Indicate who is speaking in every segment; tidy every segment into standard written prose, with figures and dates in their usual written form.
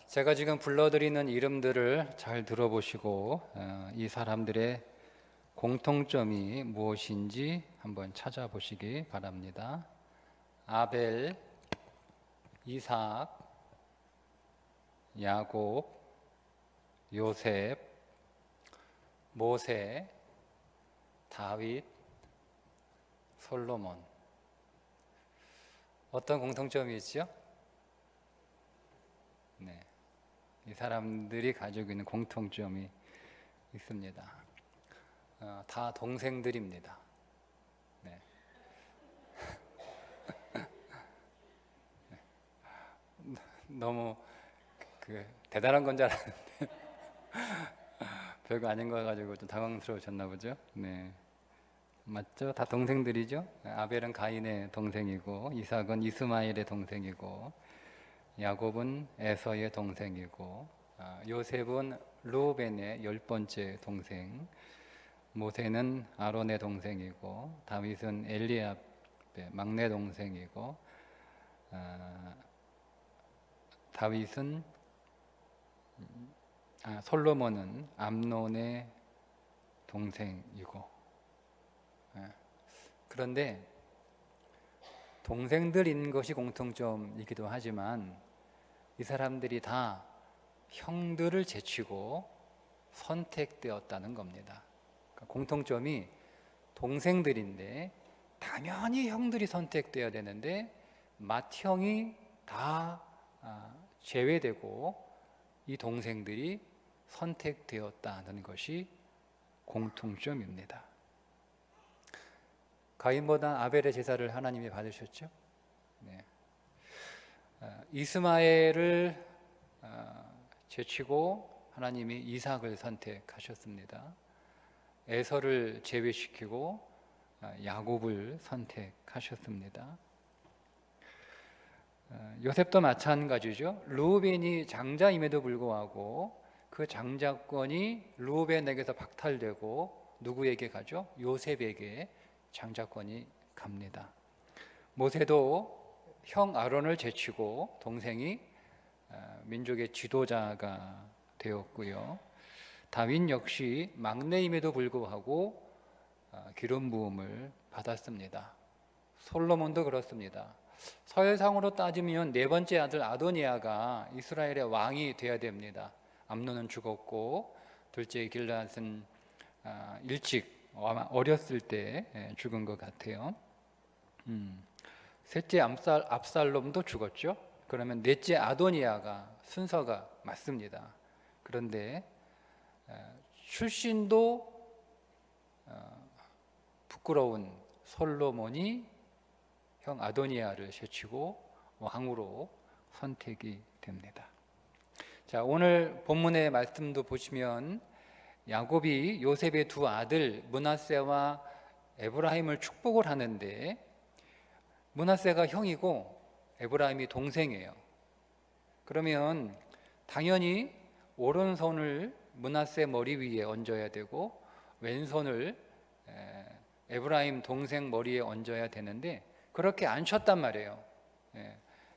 Speaker 1: 제가 지금 불러드리는 이름들을 잘 들어보시고 이 사람들의 공통점이 무엇인지 한번 찾아보시기 바랍니다. 아벨, 이삭, 야곱, 요셉, 모세, 다윗, 솔로몬. 어떤 공통점이 있죠? 네, 이 사람들이 가지고 있는 공통점이 있습니다. 다 동생들입니다. 네. 너무 대단한 건 줄 알았는데 별거 아닌 거 가지고 좀 당황스러우셨나 보죠. 네, 맞죠? 다 동생들이죠. 아벨은 가인의 동생이고, 이삭은 이스마엘의 동생이고, 야곱은 에서의 동생이고, 요셉은 르우벤의 10번째 동생, 모세는 아론의 동생이고, 다윗은 엘리압의 막내 동생이고, 솔로몬은 암논의 동생이고. 그런데 동생들인 것이 공통점이기도 하지만 이 사람들이 다 형들을 제치고 선택되었다는 겁니다. 그러니까 공통점이 동생들인데 당연히 형들이 선택되어야 되는데 맏형이 다 제외되고 이 동생들이 선택되었다는 것이 공통점입니다. 가인보다 아벨의 제사를 하나님이 받으셨죠. 네. 이스마엘을 제치고 하나님이 이삭을 선택하셨습니다. 에서를 제외시키고 야곱을 선택하셨습니다. 요셉도 마찬가지죠. 르우벤이 장자임에도 불구하고 그 장자권이 르우벤에게서 박탈되고 누구에게 가죠? 요셉에게 장자권이 갑니다. 모세도 형 아론을 제치고 동생이 민족의 지도자가 되었고요. 다윗 역시 막내임에도 불구하고 기름 부음을 받았습니다. 솔로몬도 그렇습니다. 서열상으로 따지면 네 번째 아들 아도니아가 이스라엘의 왕이 되어야 됩니다. 암논은 죽었고 둘째 길앗은 일찍 아마 어렸을 때 죽은 것 같아요. 셋째 압살롬도 죽었죠. 그러면 넷째 아도니아가 순서가 맞습니다. 그런데 출신도 부끄러운 솔로몬이 형 아도니아를 제치고 왕으로 선택이 됩니다. 자, 오늘 본문의 말씀도 보시면 야곱이 요셉의 두 아들 므낫세와 에브라임을 축복을 하는데 므낫세가 형이고 에브라임이 동생이에요. 그러면 당연히 오른손을 므낫세 머리 위에 얹어야 되고 왼손을 에브라임 동생 머리에 얹어야 되는데 그렇게 안 쳤단 말이에요.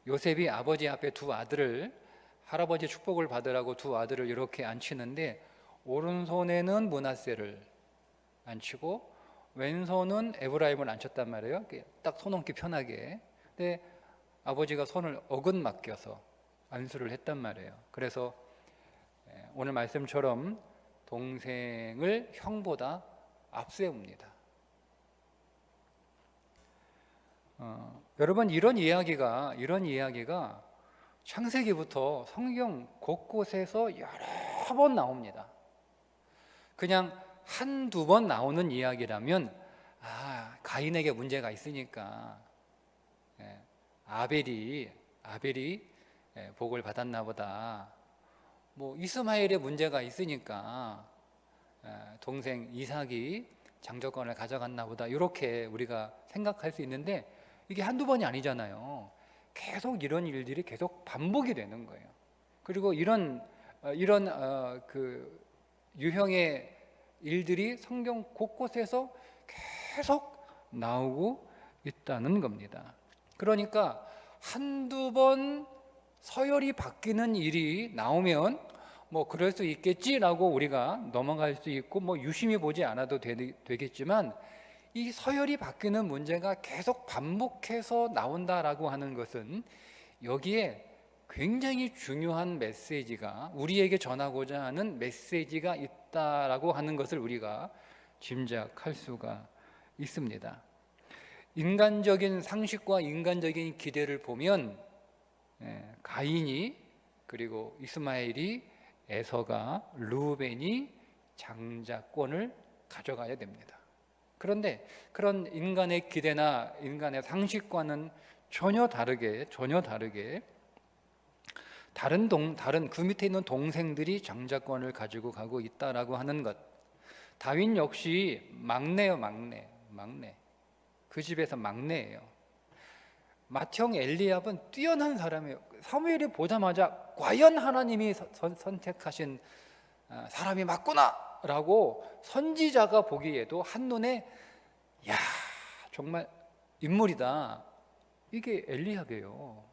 Speaker 1: 요셉이 아버지 앞에 두 아들을 할아버지 축복을 받으라고 두 아들을 이렇게 앉히는데 오른손에는 므낫세를 앉히고 왼손은 에브라임을 앉혔단 말이에요. 딱 손 얹기 편하게. 근데 아버지가 손을 어긋 맡겨서 안수를 했단 말이에요. 그래서 오늘 말씀처럼 동생을 형보다 앞세웁니다. 여러분 이런 이야기가 창세기부터 성경 곳곳에서 여러 번 나옵니다. 그냥 한두 번 나오는 이야기라면 가인에게 문제가 있으니까 아벨이 복을 받았나 보다. 뭐 이스마엘의 문제가 있으니까 동생 이삭이 장자권을 가져갔나 보다. 이렇게 우리가 생각할 수 있는데 이게 한두 번이 아니잖아요. 계속 이런 일들이 계속 반복이 되는 거예요. 그리고 이런 유형의 일들이 성경 곳곳에서 계속 나오고 있다는 겁니다. 그러니까 한두 번 서열이 바뀌는 일이 나오면 뭐 그럴 수 있겠지라고 우리가 넘어갈 수 있고 뭐 유심히 보지 않아도 되겠지만, 이 서열이 바뀌는 문제가 계속 반복해서 나온다라고 하는 것은 여기에 굉장히 중요한 메시지가, 우리에게 전하고자 하는 메시지가 있다라고 하는 것을 우리가 짐작할 수가 있습니다. 인간적인 상식과 인간적인 기대를 보면 가인이, 그리고 이스마엘이, 에서가, 르우벤이 장자권을 가져가야 됩니다. 그런데 그런 인간의 기대나 인간의 상식과는 전혀 다르게 다른 그 밑에 있는 동생들이 장자권을 가지고 가고 있다라고 하는 것. 다윗 역시 막내요, 막내. 그 집에서 막내예요. 맏형 엘리압은 뛰어난 사람이에요. 사무엘이 보자마자 과연 하나님이 선택하신 사람이 맞구나 라고 선지자가 보기에도 한눈에 야, 정말 인물이다, 이게 엘리압이에요.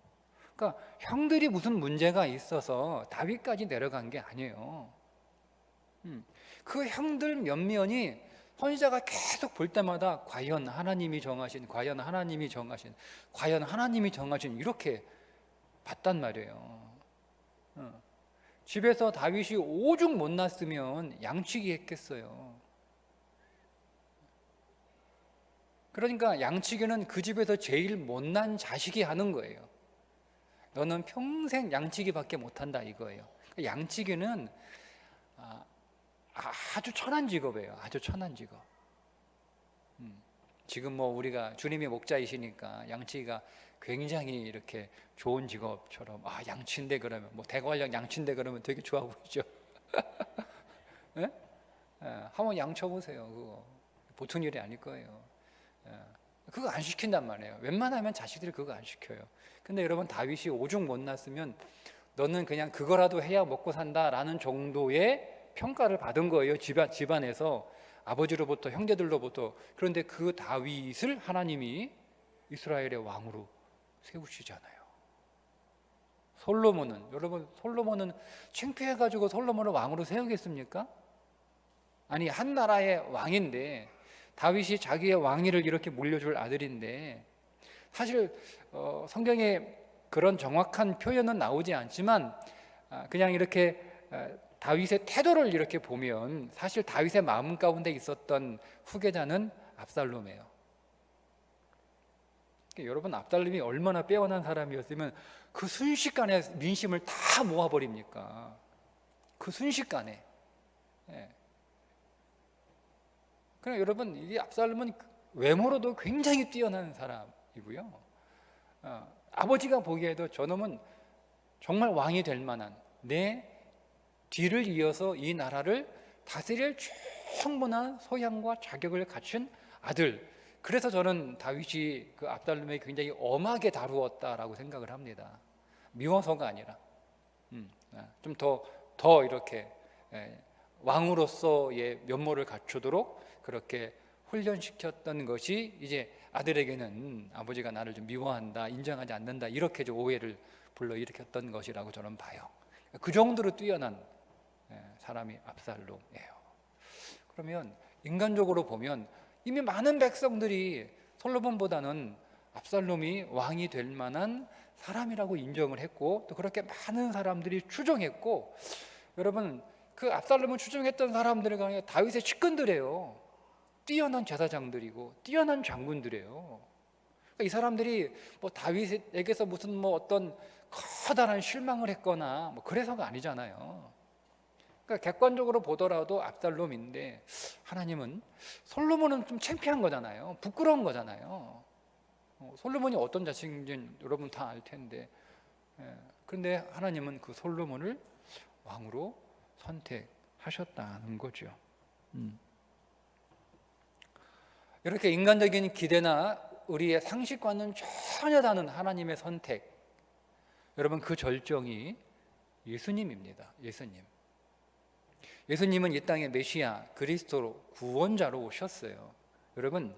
Speaker 1: 그러니까 형들이 무슨 문제가 있어서 다윗까지 내려간 게 아니에요. 그 형들 몇몇이 선지자가 계속 볼 때마다 과연 하나님이 정하신 이렇게 봤단 말이에요. 집에서 다윗이 오죽 못났으면 양치기 했겠어요. 그러니까 양치기는 그 집에서 제일 못난 자식이 하는 거예요. 너는 평생 양치기밖에 못한다 이거예요. 양치기는 아주 천한 직업이에요. 아주 천한 직업. 지금 뭐 우리가 주님이 목자이시니까 양치기가 굉장히 이렇게 좋은 직업처럼, 양치인데 그러면 뭐 대관령 양치인데 그러면 되게 좋아 보이죠. 네? 한번 양쳐보세요. 그거 보통 일이 아닐 거예요. 그거 안 시킨단 말이에요. 웬만하면 자식들이 그거 안 시켜요. 근데 여러분, 다윗이 오죽 못났으면 너는 그냥 그거라도 해야 먹고 산다라는 정도의 평가를 받은 거예요. 집안에서, 아버지로부터, 형제들로부터. 그런데 그 다윗을 하나님이 이스라엘의 왕으로 세우시잖아요. 솔로몬은 창피해가지고 솔로몬을 왕으로 세우겠습니까? 아니, 한 나라의 왕인데, 다윗이 자기의 왕위를 이렇게 물려줄 아들인데, 사실 성경에 그런 정확한 표현은 나오지 않지만 그냥 이렇게 다윗의 태도를 이렇게 보면 사실 다윗의 마음 가운데 있었던 후계자는 압살롬이에요. 그러니까 여러분, 압살롬이 얼마나 빼어난 사람이었으면 그 순식간에 민심을 다 모아버립니까? 그 순식간에. 그러니까 여러분, 이 압살롬은 외모로도 굉장히 뛰어난 사람이고요. 아버지가 보기에도 저놈은 정말 왕이 될 만한, 내 뒤를 이어서 이 나라를 다스릴 충분한 소양과 자격을 갖춘 아들. 그래서 저는 다윗이 그 압살롬을 굉장히 엄하게 다루었다라고 생각을 합니다. 미워서가 아니라 좀 더 이렇게 왕으로서의 면모를 갖추도록 그렇게 훈련시켰던 것이 이제 아들에게는 아버지가 나를 좀 미워한다, 인정하지 않는다, 이렇게 좀 오해를 불러일으켰던 것이라고 저는 봐요. 그 정도로 뛰어난 사람이 압살롬이에요. 그러면 인간적으로 보면 이미 많은 백성들이 솔로몬보다는 압살롬이 왕이 될 만한 사람이라고 인정을 했고, 또 그렇게 많은 사람들이 추종했고, 여러분, 그 압살롬을 추종했던 사람들이 다윗의 측근들이에요. 뛰어난 제사장들이고 뛰어난 장군들이에요. 그러니까 이 사람들이 뭐 다윗에게서 무슨 뭐 어떤 커다란 실망을 했거나 뭐 그래서가 아니잖아요. 그러니까 객관적으로 보더라도 압살롬인데, 하나님은 솔로몬은 좀 창피한 거잖아요. 부끄러운 거잖아요. 솔로몬이 어떤 자식인지 여러분 다 알 텐데, 그런데 하나님은 그 솔로몬을 왕으로 선택하셨다는 거죠. 이렇게 인간적인 기대나 우리의 상식과는 전혀 다른 하나님의 선택, 여러분, 그 절정이 예수님입니다. 예수님은 이 땅에 메시아, 그리스도로, 구원자로 오셨어요. 여러분,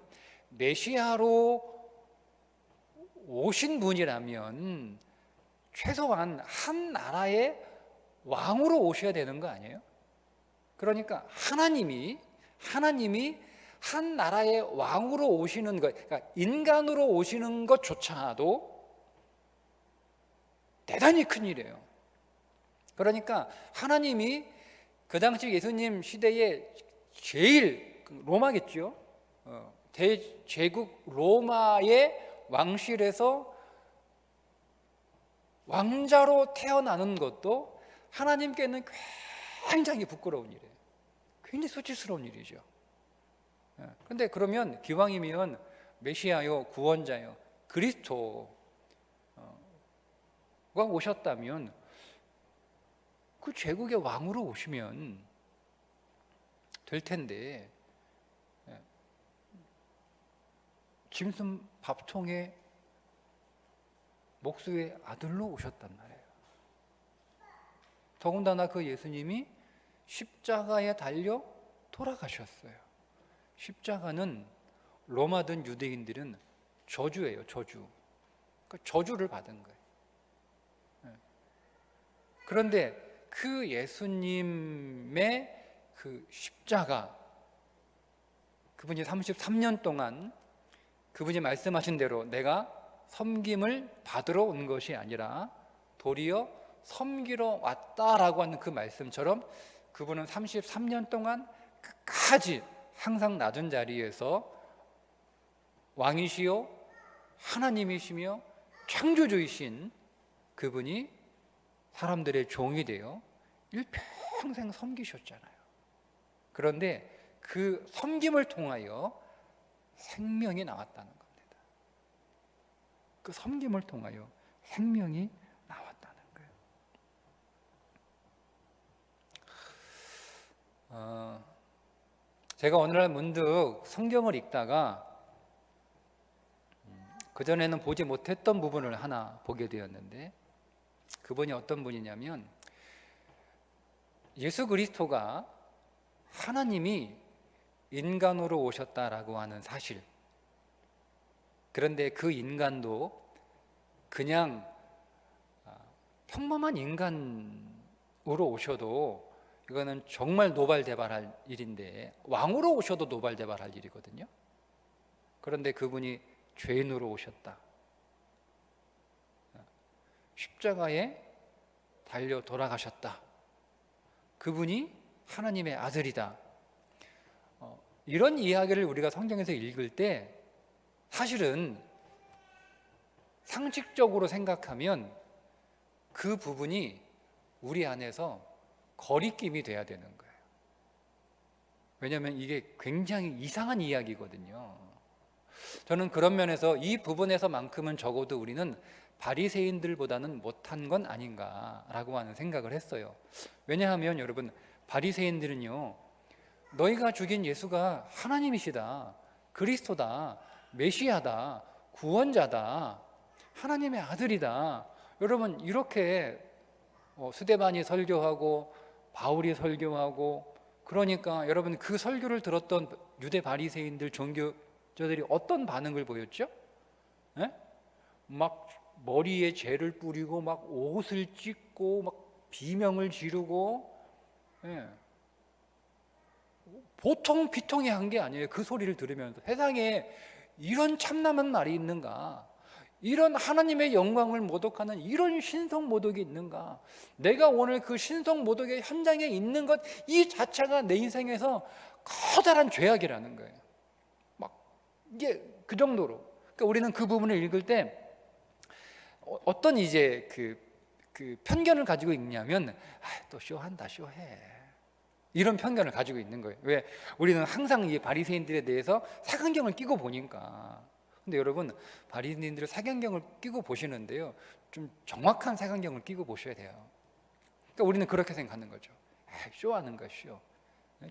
Speaker 1: 메시아로 오신 분이라면 최소한 한 나라의 왕으로 오셔야 되는 거 아니에요? 그러니까 하나님이 한 나라의 왕으로 오시는 것, 그러니까 인간으로 오시는 것조차도 대단히 큰 일이에요. 그러니까 하나님이 그 당시 예수님 시대에 제일 로마겠죠. 대제국 로마의 왕실에서 왕자로 태어나는 것도 하나님께는 굉장히 부끄러운 일이에요. 굉장히 수치스러운 일이죠. 그런데 그러면 기왕이면 메시아요, 구원자요, 그리스도가 오셨다면 그 제국의 왕으로 오시면 될 텐데 짐승 밥통에 목수의 아들로 오셨단 말이에요. 더군다나 그 예수님이 십자가에 달려 돌아가셨어요. 십자가는 로마든 유대인들은 저주예요, 저주. 그러니까 저주를 받은 거예요. 그런데 그 예수님의 그 십자가, 그분이 33년 동안 그분이 말씀하신 대로 내가 섬김을 받으러 온 것이 아니라 도리어 섬기러 왔다라고 하는 그 말씀처럼 그분은 33년 동안 끝까지 항상 낮은 자리에서 왕이시요 하나님이시며 창조주이신 그분이 사람들의 종이 되어 일평생 섬기셨잖아요. 그런데 그 섬김을 통하여 생명이 나왔다는 겁니다. 그 섬김을 통하여 생명이 나왔다는 거예요. 제가 오늘날 문득 성경을 읽다가 그전에는 보지 못했던 부분을 하나 보게 되었는데, 그분이 어떤 분이냐면 예수 그리스도가 하나님이 인간으로 오셨다라고 하는 사실, 그런데 그 인간도 그냥 평범한 인간으로 오셔도 이거는 정말 노발대발할 일인데, 왕으로 오셔도 노발대발할 일이거든요. 그런데 그분이 죄인으로 오셨다, 십자가에 달려 돌아가셨다, 그분이 하나님의 아들이다, 이런 이야기를 우리가 성경에서 읽을 때 사실은 상식적으로 생각하면 그 부분이 우리 안에서 거리낌이 돼야 되는 거예요. 왜냐하면 이게 굉장히 이상한 이야기거든요. 저는 그런 면에서 이 부분에서만큼은 적어도 우리는 바리새인들보다는 못한 건 아닌가라고 하는 생각을 했어요. 왜냐하면 여러분, 바리새인들은요, 너희가 죽인 예수가 하나님이시다, 그리스도다, 메시아다, 구원자다, 하나님의 아들이다, 여러분 이렇게 스데반이 설교하고 바울이 설교하고, 그러니까 여러분 그 설교를 들었던 유대 바리새인들, 종교자들이 어떤 반응을 보였죠? 막 머리에 죄를 뿌리고 막 옷을 찢고 막 비명을 지르고, 보통 비통해한 게 아니에요. 그 소리를 들으면서 세상에 이런 참남한 말이 있는가, 이런 하나님의 영광을 모독하는 이런 신성모독이 있는가, 내가 오늘 그 신성모독의 현장에 있는 것 이 자체가 내 인생에서 커다란 죄악이라는 거예요. 막 이게 그 정도로. 그러니까 우리는 그 부분을 읽을 때 어떤 이제 그 편견을 가지고 있냐면, 또 쇼한다, 쇼해, 이런 편견을 가지고 있는 거예요. 왜? 우리는 항상 이 바리새인들에 대해서 사경경을 끼고 보니까. 근데 여러분, 바리새인들의 사경경을 끼고 보시는데요, 좀 정확한 사경경을 끼고 보셔야 돼요. 그러니까 우리는 그렇게 생각하는 거죠. 쇼하는 거야, 쇼.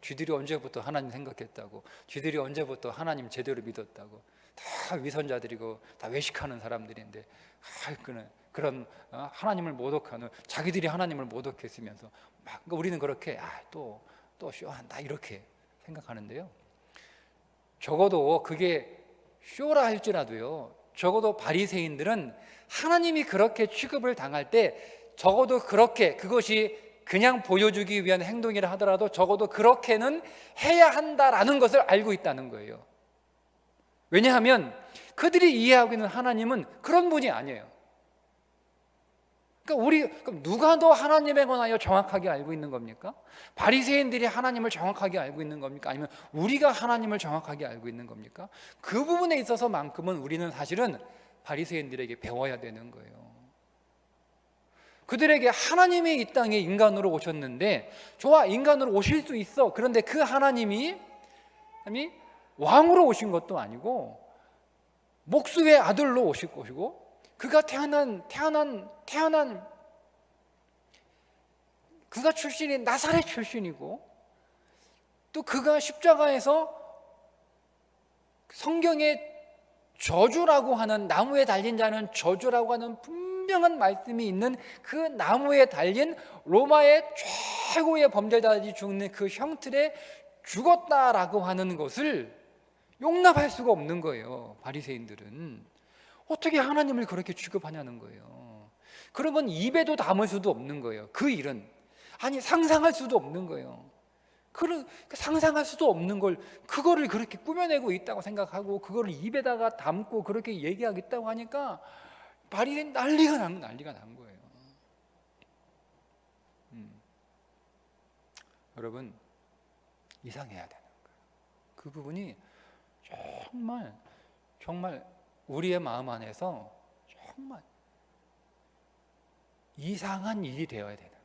Speaker 1: 쥐들이 언제부터 하나님 생각했다고, 쥐들이 언제부터 하나님 제대로 믿었다고, 다 위선자들이고 다 외식하는 사람들인데, 그런 하나님을 모독하는, 자기들이 하나님을 모독했으면서 막, 그러니까 우리는 그렇게 또 쇼한다 이렇게 생각하는데요, 적어도 그게 쇼라 할지라도요, 적어도 바리새인들은 하나님이 그렇게 취급을 당할 때 적어도 그렇게, 그것이 그냥 보여주기 위한 행동이라 하더라도 적어도 그렇게는 해야 한다라는 것을 알고 있다는 거예요. 왜냐하면 그들이 이해하고 있는 하나님은 그런 분이 아니에요. 그럼 누가 더 하나님에 관하여 정확하게 알고 있는 겁니까? 바리새인들이 하나님을 정확하게 알고 있는 겁니까? 아니면 우리가 하나님을 정확하게 알고 있는 겁니까? 그 부분에 있어서만큼은 우리는 사실은 바리새인들에게 배워야 되는 거예요. 그들에게 하나님이 이 땅에 인간으로 오셨는데, 좋아, 인간으로 오실 수 있어. 그런데 그 하나님이 왕으로 오신 것도 아니고 목수의 아들로 오실 것이고, 그가 그가 출신이 나사렛 출신이고, 또 그가 십자가에서 성경에 저주라고 하는, 나무에 달린 자는 저주라고 하는 분명한 말씀이 있는 그 나무에 달린 로마의 최고의 범죄자들이 죽는 그 형틀에 죽었다라고 하는 것을 용납할 수가 없는 거예요. 바리새인들은 어떻게 하나님을 그렇게 취급하냐는 거예요. 그러면 입에도 담을 수도 없는 거예요. 그 일은 상상할 수도 없는 거예요. 상상할 수도 없는 걸, 그거를 그렇게 꾸며내고 있다고 생각하고 그거를 입에다가 담고 그렇게 얘기하겠다고 하니까 바리새인 난리가 난 거예요. 여러분, 이상해야 되는 거예요. 그 부분이 정말 우리의 마음 안에서 정말 이상한 일이 되어야 되는 거예요.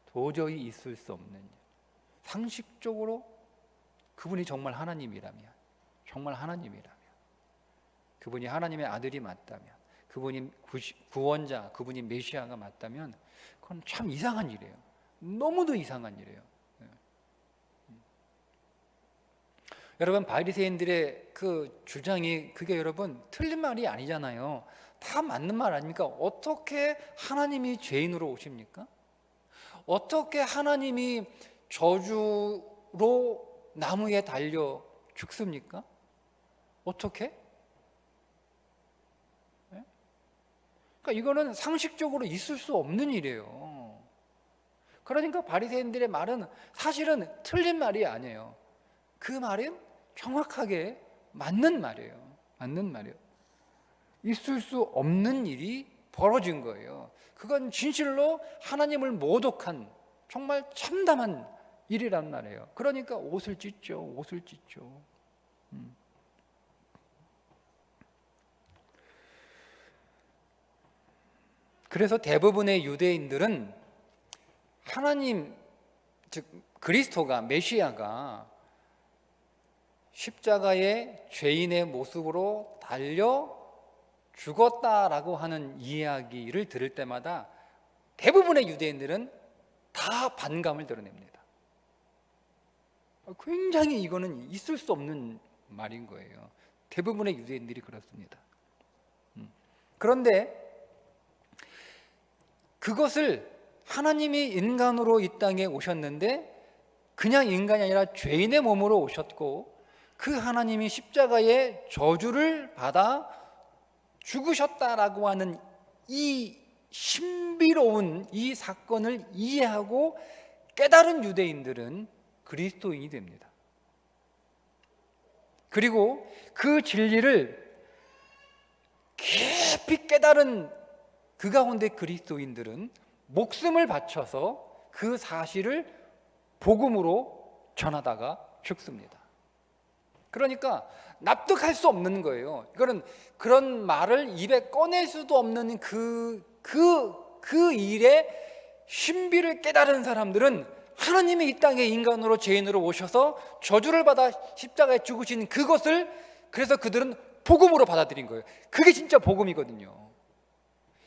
Speaker 1: 도저히 있을 수 없는 일. 상식적으로 그분이 정말 하나님이라면, 그분이 하나님의 아들이 맞다면, 그분이 구원자, 그분이 메시아가 맞다면, 그건 참 이상한 일이에요. 너무도 이상한 일이에요. 여러분, 바리새인들의 그 주장이, 그게 여러분 틀린 말이 아니잖아요. 다 맞는 말 아닙니까? 어떻게 하나님이 죄인으로 오십니까? 어떻게 하나님이 저주로 나무에 달려 죽습니까? 어떻게? 그러니까 이거는 상식적으로 있을 수 없는 일이에요. 그러니까 바리새인들의 말은 사실은 틀린 말이 아니에요. 그 말은 정확하게 맞는 말이에요. 있을 수 없는 일이 벌어진 거예요. 그건 진실로 하나님을 모독한 정말 참담한 일이란 말이에요. 그러니까 옷을 찢죠. 그래서 대부분의 유대인들은 하나님, 즉 그리스도가, 메시아가 십자가에 죄인의 모습으로 달려 죽었다라고 하는 이야기를 들을 때마다 대부분의 유대인들은 다 반감을 드러냅니다. 굉장히 이거는 있을 수 없는 말인 거예요. 대부분의 유대인들이 그렇습니다. 그런데 그것을, 하나님이 인간으로 이 땅에 오셨는데 그냥 인간이 아니라 죄인의 몸으로 오셨고, 그 하나님이 십자가의 저주를 받아 죽으셨다라고 하는 이 신비로운 이 사건을 이해하고 깨달은 유대인들은 그리스도인이 됩니다. 그리고 그 진리를 깊이 깨달은 그 가운데 그리스도인들은 목숨을 바쳐서 그 사실을 복음으로 전하다가 죽습니다. 그러니까 납득할 수 없는 거예요. 이거는 그런 말을 입에 꺼낼 수도 없는 그 일의 신비를 깨달은 사람들은 하나님이 이 땅에 인간으로, 죄인으로 오셔서 저주를 받아 십자가에 죽으신 그것을, 그래서 그들은 복음으로 받아들인 거예요. 그게 진짜 복음이거든요.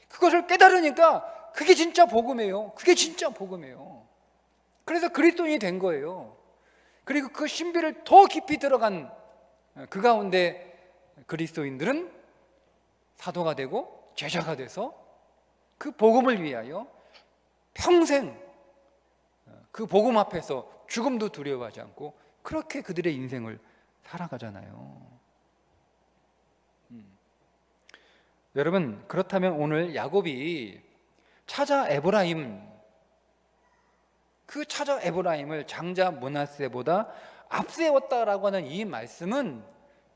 Speaker 1: 그것을 깨달으니까 그게 진짜 복음이에요. 그래서 그리스도인이 된 거예요. 그리고 그 신비를 더 깊이 들어간 그 가운데 그리스도인들은 사도가 되고 제자가 돼서 그 복음을 위하여 평생 그 복음 앞에서 죽음도 두려워하지 않고 그렇게 그들의 인생을 살아가잖아요. 여러분, 그렇다면 오늘 야곱이 찾아 에브라임, 그 찾아 에브라임을 장자 므낫세보다 앞세웠다라고 하는 이 말씀은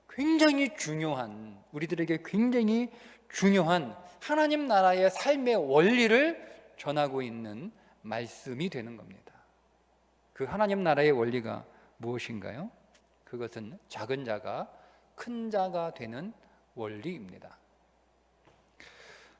Speaker 1: 굉장히 중요한, 우리들에게 굉장히 중요한 하나님 나라의 삶의 원리를 전하고 있는 말씀이 되는 겁니다. 그 하나님 나라의 원리가 무엇인가요? 그것은 작은 자가 큰 자가 되는 원리입니다.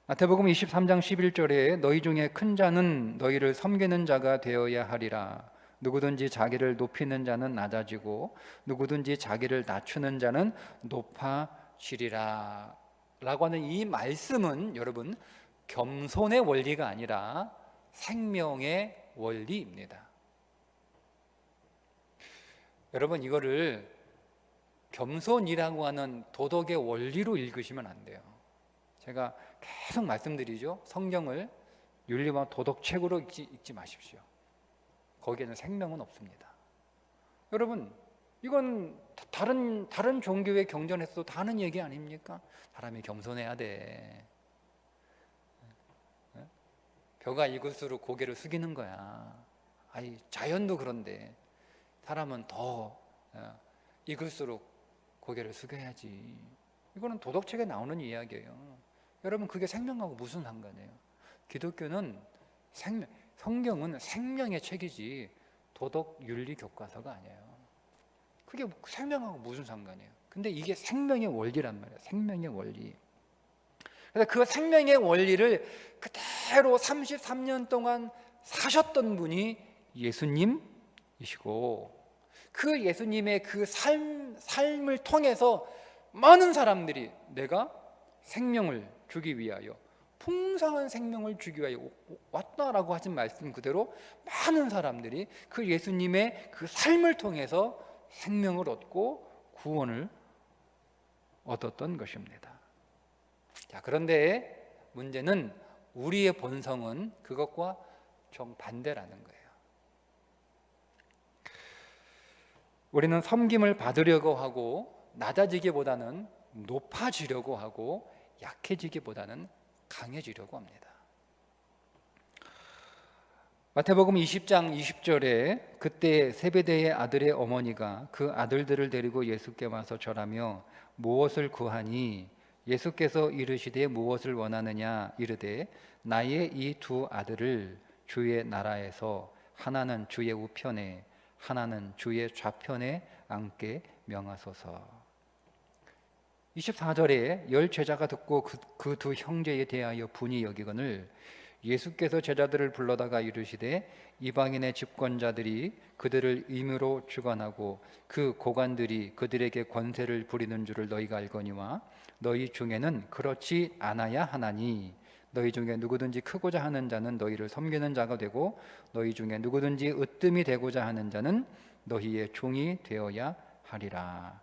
Speaker 1: 마태복음 23장 11절에 너희 중에 큰 자는 너희를 섬기는 자가 되어야 하리라. 누구든지 자기를 높이는 자는 낮아지고 누구든지 자기를 낮추는 자는 높아지리라 라고 하는 이 말씀은 여러분, 겸손의 원리가 아니라 생명의 원리입니다. 여러분, 이거를 겸손이라고 하는 도덕의 원리로 읽으시면 안 돼요. 제가 계속 말씀드리죠. 성경을 윤리와 도덕책으로 읽지 마십시오. 거기에는 생명은 없습니다. 여러분, 이건 다른 종교의 경전에서도 다 하는 얘기 아닙니까? 사람이 겸손해야 돼. 벼가 익을수록 고개를 숙이는 거야. 아이, 자연도 그런데 사람은 더 익을수록 고개를 숙여야지. 이거는 도덕책에 나오는 이야기예요. 여러분, 그게 생명하고 무슨 상관이에요? 기독교는 성경은 생명의 책이지 도덕 윤리 교과서가 아니에요. 그게 생명하고 무슨 상관이에요? 근데 이게 생명의 원리란 말이에요. 생명의 원리. 그래서 그 생명의 원리를 그대로 33년 동안 사셨던 분이 예수님이시고, 그 예수님의 그 삶을 통해서 많은 사람들이 내가 생명을 주기 위하여, 풍성한 생명을 주기 위하여 왔다라고 하신 말씀 그대로 많은 사람들이 그 예수님의 그 삶을 통해서 생명을 얻고 구원을 얻었던 것입니다. 자, 그런데 문제는 우리의 본성은 그것과 정반대라는 거예요. 우리는 섬김을 받으려고 하고 낮아지기보다는 높아지려고 하고 약해지기보다는 강해지려고 합니다. 마태복음 20장 20절에 그때 세베대의 아들의 어머니가 그 아들들을 데리고 예수께 와서 절하며 무엇을 구하니 예수께서 이르시되 무엇을 원하느냐 이르되 나의 이 두 아들을 주의 나라에서 하나는 주의 우편에 하나는 주의 좌편에 앉게 명하소서. 24절에 열 제자가 듣고 그 두 형제에 대하여 분이 여기거늘 예수께서 제자들을 불러다가 이르시되 이방인의 집권자들이 그들을 임의로 주관하고 그 고관들이 그들에게 권세를 부리는 줄을 너희가 알거니와 너희 중에는 그렇지 않아야 하나니 너희 중에 누구든지 크고자 하는 자는 너희를 섬기는 자가 되고 너희 중에 누구든지 으뜸이 되고자 하는 자는 너희의 종이 되어야 하리라.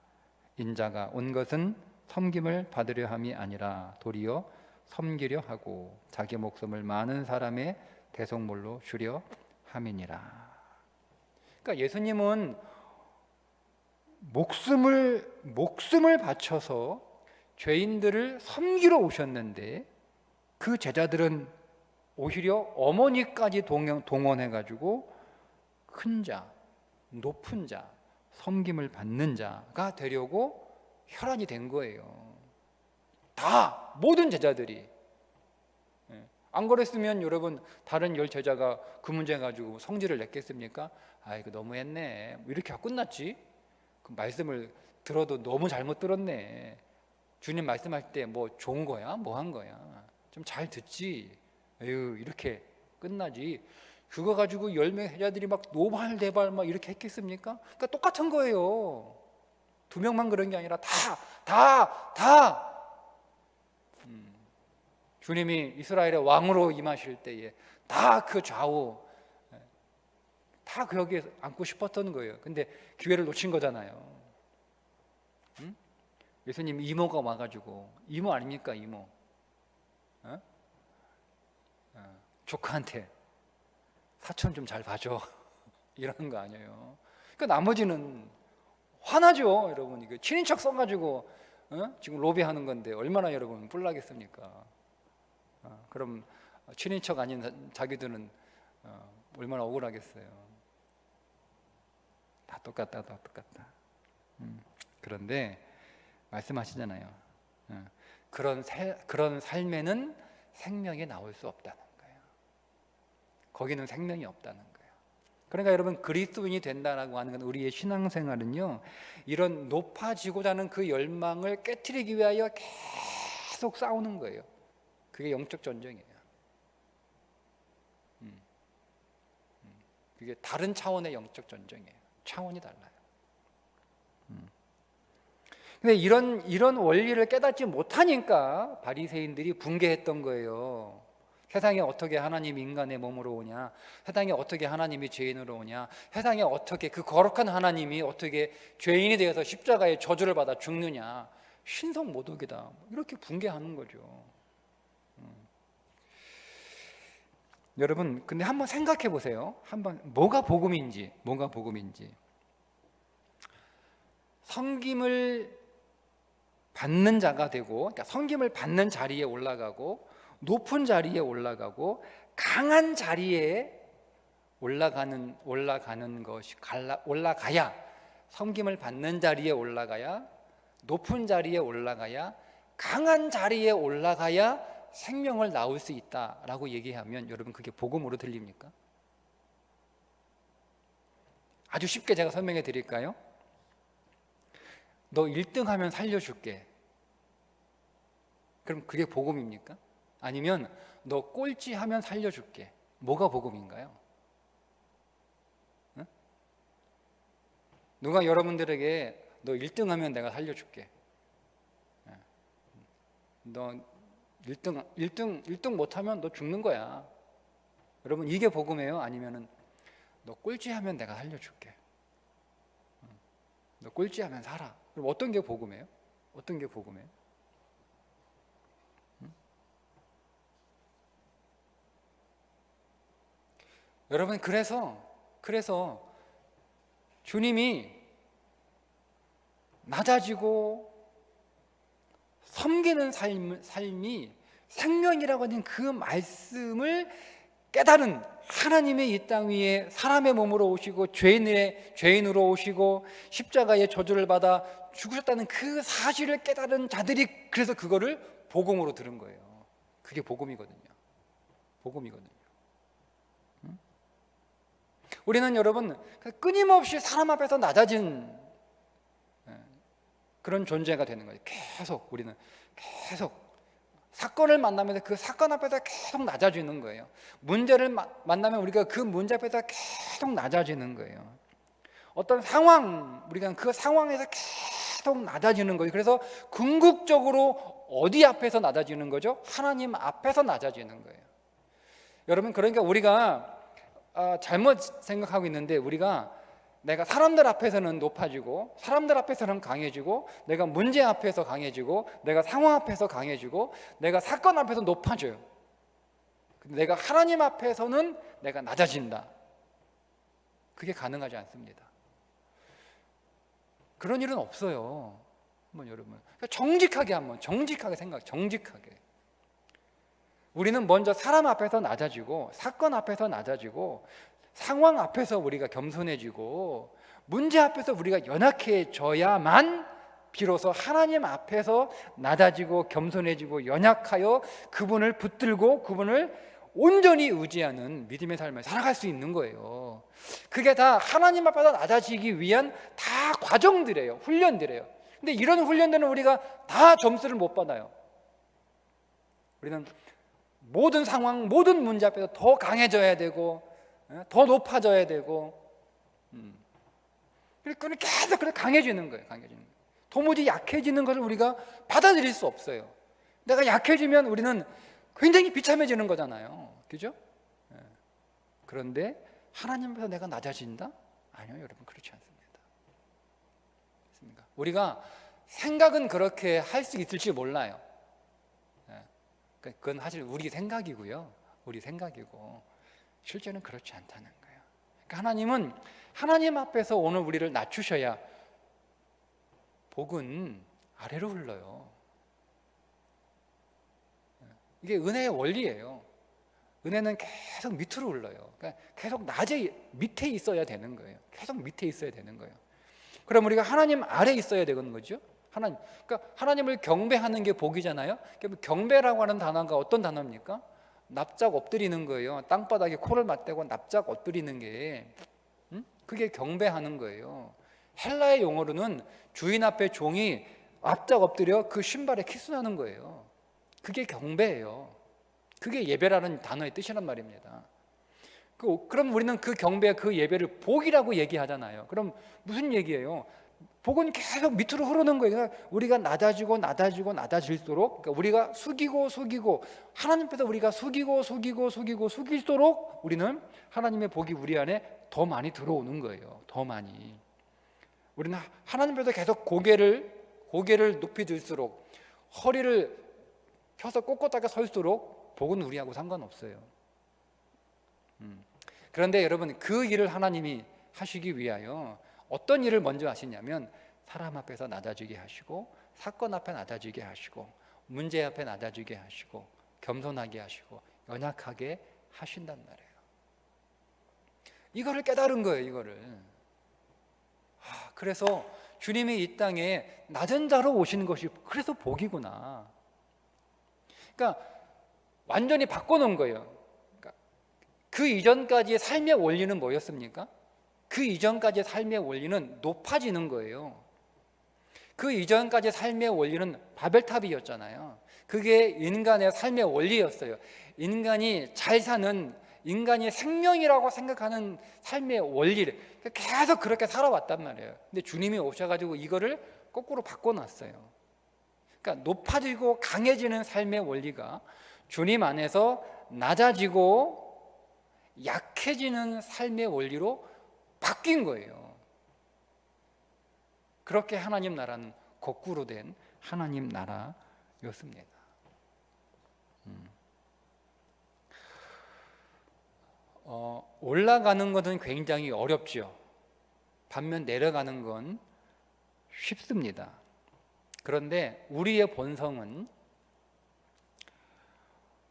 Speaker 1: 인자가 온 것은 섬김을 받으려 함이 아니라 도리어 섬기려 하고 자기 목숨을 많은 사람의 대속물로 주려 함이니라. 그러니까 예수님은 목숨을 바쳐서 죄인들을 섬기러 오셨는데 그 제자들은 오히려 어머니까지 동원해가지고 큰 자, 높은 자, 섬김을 받는 자가 되려고 혈안이 된 거예요. 다 모든 제자들이. 안 그랬으면 여러분 다른 열 제자가 그 문제 가지고 성질을 냈겠습니까? 이거 너무했네, 이렇게 하고 끝났지. 그 말씀을 들어도 너무 잘못 들었네. 주님 말씀할 때 뭐 좋은 거야? 뭐 한 거야? 좀 잘 듣지. 에휴, 이렇게 끝나지. 그거 가지고 10명 제자들이 막 노발대발 막 이렇게 했겠습니까? 그러니까 똑같은 거예요. 2명만 그런 게 아니라 다 주님이 이스라엘의 왕으로 임하실 때에 다 그 좌우 다 그 여기에 앉고 싶었던 거예요. 근데 기회를 놓친 거잖아요. 예수님 이모가 와가지고, 이모 아닙니까, 이모? 조카한테 사촌 좀 잘 봐줘 이러는 거 아니에요. 그러니까 나머지는 화나죠, 여러분. 이거 친인척 써가지고 지금 로비하는 건데 얼마나 여러분 뿔나겠습니까? 그럼 친인척 아닌 자기들은 얼마나 억울하겠어요. 다 똑같다, 다 똑같다. 그런데 말씀하시잖아요. 그런 삶에는 생명이 나올 수 없다는 거예요. 거기는 생명이 없다는 거예요. 그러니까 여러분, 그리스도인이 된다라고 하는 건, 우리의 신앙생활은요, 이런 높아지고자 하는 그 열망을 깨트리기 위하여 계속 싸우는 거예요. 그게 영적 전쟁이에요. 그게 다른 차원의 영적 전쟁이에요. 차원이 달라요. 근데 이런 원리를 깨닫지 못하니까 바리새인들이 붕괴했던 거예요. 세상에 어떻게 하나님이 인간의 몸으로 오냐, 세상에 어떻게 하나님이 죄인으로 오냐, 세상에 어떻게 그 거룩한 하나님이 어떻게 죄인이 되어서 십자가의 저주를 받아 죽느냐, 신성 모독이다, 이렇게 붕괴하는 거죠. 여러분, 근데 한번 생각해 보세요. 한번 뭐가 복음인지. 섬김을 받는 자가 되고, 그러니까 섬김을 받는 자리에 올라가고, 높은 자리에 올라가고, 강한 자리에 올라가는 것이, 올라가야, 섬김을 받는 자리에 올라가야, 높은 자리에 올라가야, 강한 자리에 올라가야 생명을 낳을 수 있다라고 얘기하면, 여러분, 그게 복음으로 들립니까? 아주 쉽게 제가 설명해 드릴까요? 너 1등 하면 살려줄게. 그럼 그게 복음입니까? 아니면 너 꼴찌 하면 살려줄게. 뭐가 복음인가요? 응? 누가 여러분들에게 너 1등 하면 내가 살려줄게, 너 1등 못하면 너 죽는 거야, 여러분, 이게 복음이에요? 아니면은 너 꼴찌 하면 내가 살려줄게, 너 꼴찌 하면 살아. 그럼 어떤 게 복음이에요? 어떤 게 복음이에요? 여러분, 그래서 주님이 낮아지고 섬기는 삶이 생명이라고 하는 그 말씀을 깨달은 하나님의 이 땅 위에 사람의 몸으로 오시고 죄인으로 오시고 십자가의 저주를 받아 죽으셨다는 그 사실을 깨달은 자들이 그래서 그거를 복음으로 들은 거예요. 그게 복음이거든요. 우리는 여러분, 끊임없이 사람 앞에서 낮아진 그런 존재가 되는 거예요. 우리는 계속 사건을 만나면서 그 사건 앞에서 계속 낮아지는 거예요. 문제를 만나면 우리가 그 문제 앞에서 계속 낮아지는 거예요. 어떤 상황, 우리가 그 상황에서 계속 낮아지는 거예요. 그래서 궁극적으로 어디 앞에서 낮아지는 거죠? 하나님 앞에서 낮아지는 거예요. 여러분, 그러니까 우리가 잘못 생각하고 있는데, 내가 사람들 앞에서는 높아지고, 사람들 앞에서는 강해지고, 내가 문제 앞에서 강해지고, 내가 상황 앞에서 강해지고, 내가 사건 앞에서 높아져요. 근데 내가 하나님 앞에서는 내가 낮아진다. 그게 가능하지 않습니다. 그런 일은 없어요. 여러분, 정직하게 정직하게. 우리는 먼저 사람 앞에서 낮아지고, 사건 앞에서 낮아지고, 상황 앞에서 우리가 겸손해지고, 문제 앞에서 우리가 연약해져야만 비로소 하나님 앞에서 낮아지고 겸손해지고 연약하여 그분을 붙들고 그분을 온전히 의지하는 믿음의 삶을 살아갈 수 있는 거예요. 그게 다 하나님 앞에서 낮아지기 위한 다 과정들이에요. 훈련들이에요. 근데 이런 훈련들은 우리가 다 점수를 못 받아요. 우리는 모든 상황, 모든 문제 앞에서 더 강해져야 되고, 더 높아져야 되고, 그래서 계속 강해지는 거예요. 도무지 약해지는 것을 우리가 받아들일 수 없어요. 내가 약해지면 우리는 굉장히 비참해지는 거잖아요. 그죠? 그런데 하나님 앞에서 내가 낮아진다? 아니요, 여러분, 그렇지 않습니다. 우리가 생각은 그렇게 할 수 있을지 몰라요. 그건 사실 우리 생각이고요. 실제는 그렇지 않다는 거예요. 그러니까 하나님은 하나님 앞에서 오늘 우리를 낮추셔야, 복은 아래로 흘러요. 이게 은혜의 원리예요. 은혜는 계속 밑으로 흘러요. 그러니까 계속 밑에 있어야 되는 거예요. 계속 밑에 있어야 되는 거예요. 그럼 우리가 하나님 아래 있어야 되는 거죠. 그러니까 하나님을 경배하는 게 복이잖아요. 경배라고 하는 단어가 어떤 단어입니까? 납작 엎드리는 거예요. 땅바닥에 코를 맞대고 납작 엎드리는 게, 그게 경배하는 거예요. 헬라의 용어로는 주인 앞에 종이 납작 엎드려 그 신발에 키스하는 거예요. 그게 경배예요. 그게 예배라는 단어의 뜻이란 말입니다. 그럼 우리는 그 경배, 그 예배를 복이라고 얘기하잖아요. 그럼 무슨 얘기예요? 복은 계속 밑으로 흐르는 거예요. 그러니까 우리가 낮아질수록, 그러니까 우리가 숙이고 하나님 앞에서 우리가 숙일수록 우리는 하나님의 복이 우리 안에 더 많이 들어오는 거예요. 더 많이. 우리는 하나님 앞에서 계속 고개를 높이 들수록, 허리를 펴서 꼿꼿하게 설수록 복은 우리하고 상관없어요. 그런데 여러분, 그 일을 하나님이 하시기 위하여 어떤 일을 먼저 하시냐면, 사람 앞에서 낮아지게 하시고, 사건 앞에 낮아지게 하시고, 문제 앞에 낮아지게 하시고, 겸손하게 하시고, 연약하게 하신단 말이에요. 이거를 깨달은 거예요. 이거를. 그래서 주님이 이 땅에 낮은 자로 오시는 것이 그래서 복이구나. 그러니까 완전히 바꿔놓은 거예요. 그러니까 그 이전까지의 삶의 원리는 뭐였습니까? 그 이전까지의 삶의 원리는 높아지는 거예요. 그 이전까지의 삶의 원리는 바벨탑이었잖아요. 그게 인간의 삶의 원리였어요. 인간이 잘 사는, 인간이 생명이라고 생각하는 삶의 원리를 계속 그렇게 살아왔단 말이에요. 근데 주님이 오셔가지고 이거를 거꾸로 바꿔놨어요. 그러니까 높아지고 강해지는 삶의 원리가 주님 안에서 낮아지고 약해지는 삶의 원리로 바뀐 거예요. 그렇게 하나님 나라는 거꾸로 된 하나님 나라였습니다. 올라가는 것은 굉장히 어렵죠. 반면 내려가는 건 쉽습니다. 그런데 우리의 본성은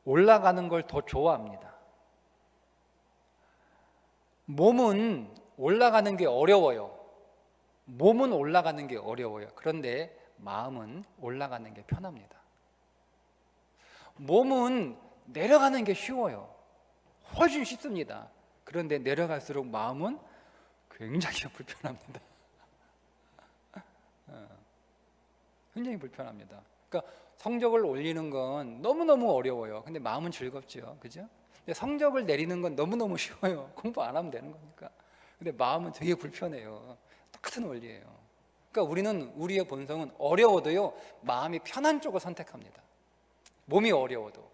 Speaker 1: 올라가는 걸 더 좋아합니다. 몸은 올라가는 게 어려워요. 몸은 올라가는 게 어려워요. 그런데 마음은 올라가는 게 편합니다. 몸은 내려가는 게 쉬워요. 훨씬 쉽습니다. 그런데 내려갈수록 마음은 굉장히 불편합니다. 굉장히 불편합니다. 그러니까 성적을 올리는 건 너무너무 어려워요. 근데 마음은 즐겁죠. 그죠? 근데 성적을 내리는 건 너무너무 쉬워요. 공부 안 하면 되는 거니까. 근데 마음은 되게 불편해요. 똑같은 원리예요. 그러니까 우리의 본성은 어려워도요, 마음이 편한 쪽을 선택합니다. 몸이 어려워도.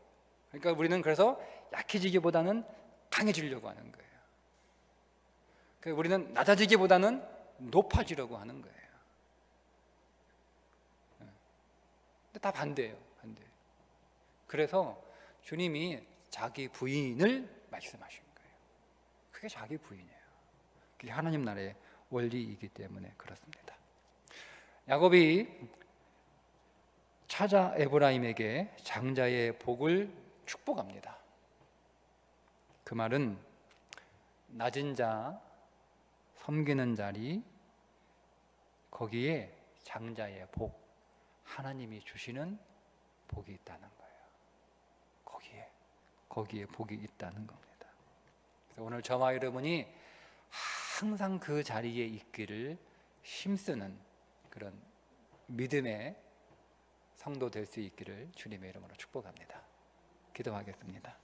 Speaker 1: 그러니까 우리는 그래서 약해지기보다는 강해지려고 하는 거예요. 그러니까 우리는 낮아지기보다는 높아지려고 하는 거예요. 근데 다 반대예요. 반대. 그래서 주님이 자기 부인을 말씀하신 거예요. 그게 자기 부인이에요. 그게 하나님 나라의 원리이기 때문에 그렇습니다. 야곱이 찾아 에브라임에게 장자의 복을 축복합니다. 그 말은 낮은 자, 섬기는 자리, 거기에 장자의 복, 하나님이 주시는 복이 있다는 거예요. 거기에 복이 있다는 겁니다. 그래서 오늘 저와 여러분이 항상 그 자리에 있기를 힘쓰는 그런 믿음의 성도 될 수 있기를 주님의 이름으로 축복합니다. 기도하겠습니다.